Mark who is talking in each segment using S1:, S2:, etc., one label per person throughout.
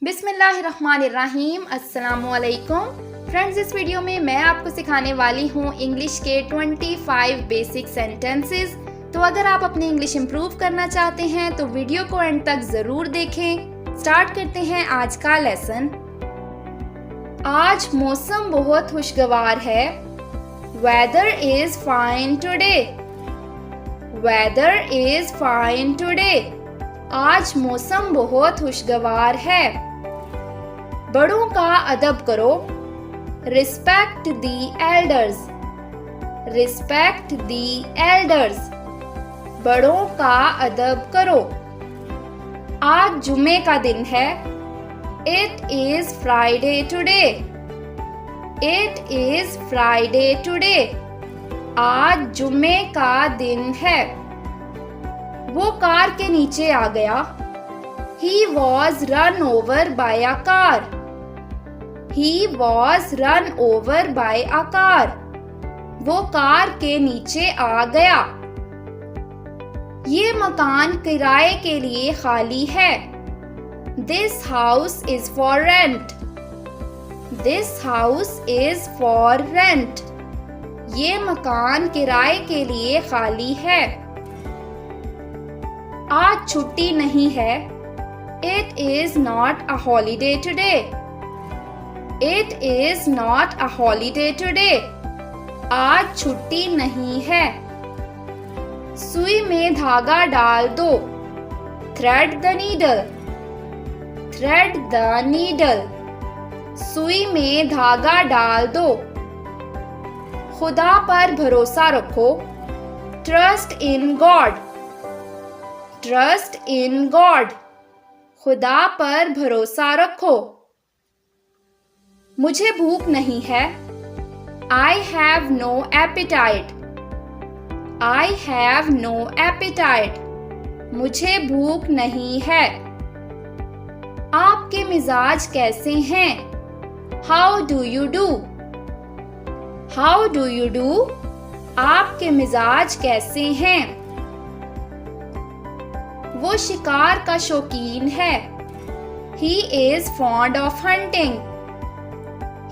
S1: बिस्मिल्लाहिर्रहमानिर्रहीम। अस्सलामुअलैकुम फ्रेंड्स, इस वीडियो में मैं आपको सिखाने वाली हूँ इंग्लिश के 25 बेसिक सेंटेंसेस। तो अगर आप अपनी इंग्लिश इम्प्रूव करना चाहते हैं तो वीडियो को एंड तक ज़रूर देखें। स्टार्ट करते हैं आज का लेसन। आज मौसम बहुत खुशगवार है। Weather is fine today. Weather is fine today. आज मौसम बहुत खुशगवार है। बड़ों का अदब करो। Respect the elders. Respect the elders. बड़ों का अदब करो। आज जुमे का दिन है। It is Friday today. It is Friday today. आज जुमे का दिन है। वो कार के नीचे आ गया। He was run over by a car. He was run over by a car. वो कार के नीचे आ गया। ये मकान किराए के लिए खाली है। This house is for rent. This house is for rent. ये मकान किराए के लिए खाली है। आज छुट्टी नहीं है। It is not a holiday today. It is not a holiday today. आज छुट्टी नहीं है। सुई में धागा डाल दो। Thread the needle. Thread the needle. सुई में धागा डाल दो। खुदा पर भरोसा रखो। Trust in God. Trust in God. खुदा पर भरोसा रखो। मुझे भूख नहीं है। I have no appetite. I have no appetite. मुझे भूख नहीं है। आपके मिजाज कैसे हैं? How do you do? How do you do? आपके मिजाज कैसे हैं? वो शिकार का शौकीन है। He is fond of hunting.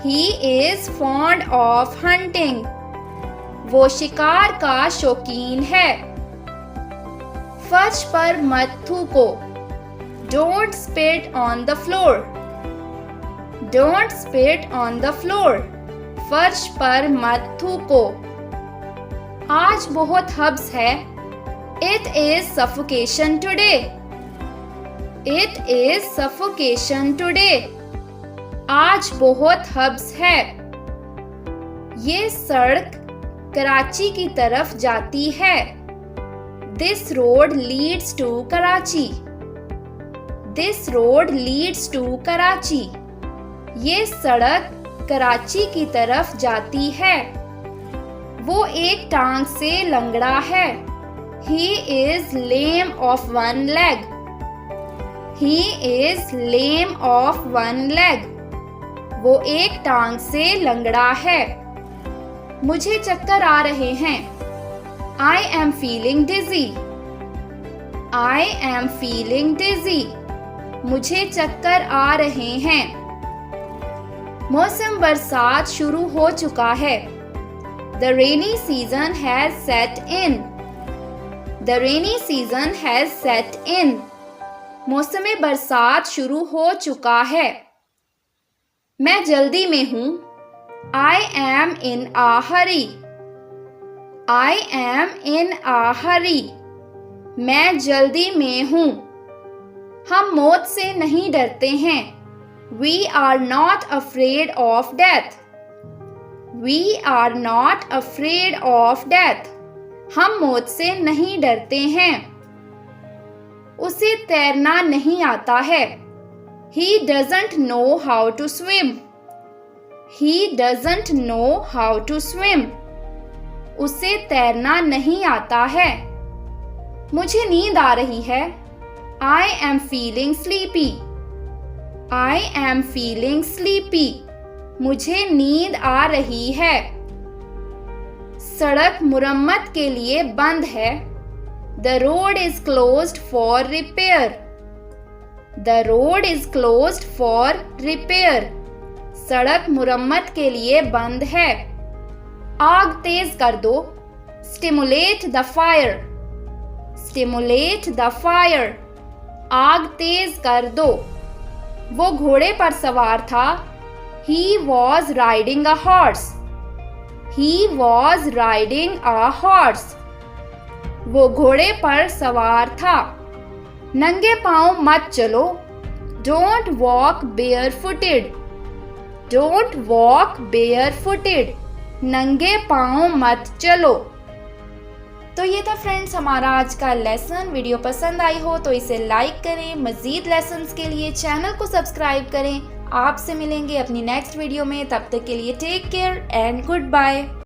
S1: He is fond of hunting. वो शिकार का शौकीन है। फर्श पर मत थूको। Don't spit on the floor. Don't spit on the floor. फर्श पर मत थूको। आज बहुत हब्स है। It is suffocation today. It is suffocation today. आज बहुत हब्स है। ये सड़क कराची की तरफ जाती है। This road leads to Karachi. This road leads to Karachi. ये सड़क कराची की तरफ जाती है। वो एक टांग से लंगड़ा है। He is lame of one leg. He is lame of one leg. वो एक टांग से लंगड़ा है। मुझे चक्कर आ रहे हैं। I am feeling dizzy. I am feeling dizzy. मुझे चक्कर आ रहे हैं। मौसम बरसात शुरू हो चुका है। The rainy season has set in. The rainy season has set in. मौसम बरसात शुरू हो चुका है। मैं जल्दी में हूँ। I am in a hurry. I am in a hurry. मैं जल्दी में हूँ। हम मौत से नहीं डरते हैं। We are not afraid of death. We are not afraid of death. हम मौत से नहीं डरते हैं। उसे तैरना नहीं आता है। He doesn't know how to swim. He doesn't know how to swim. उसे तैरना नहीं आता है। मुझे नींद आ रही है। I am feeling sleepy. I am feeling sleepy. मुझे नींद आ रही है। सड़क मुरम्मत के लिए बंद है। The road is closed for repair. The road is closed for repair. सड़क मुरम्मत के लिए बंद है. आग तेज कर दो. Stimulate the fire. Stimulate the fire. आग तेज कर दो. वो घोड़े पर सवार था. He was riding a horse. He was riding a horse. वो घोड़े पर सवार था. नंगे पांव मत चलो. Don't walk barefooted. Don't walk barefooted. नंगे पांव मत चलो. तो ये था फ्रेंड्स हमारा आज का लेसन. वीडियो पसंद आई हो तो इसे लाइक करें. मजीद लेसन्स के लिए चैनल को सब्सक्राइब करें. आपसे मिलेंगे अपनी नेक्स्ट वीडियो में. तब तक के लिए take care and good bye.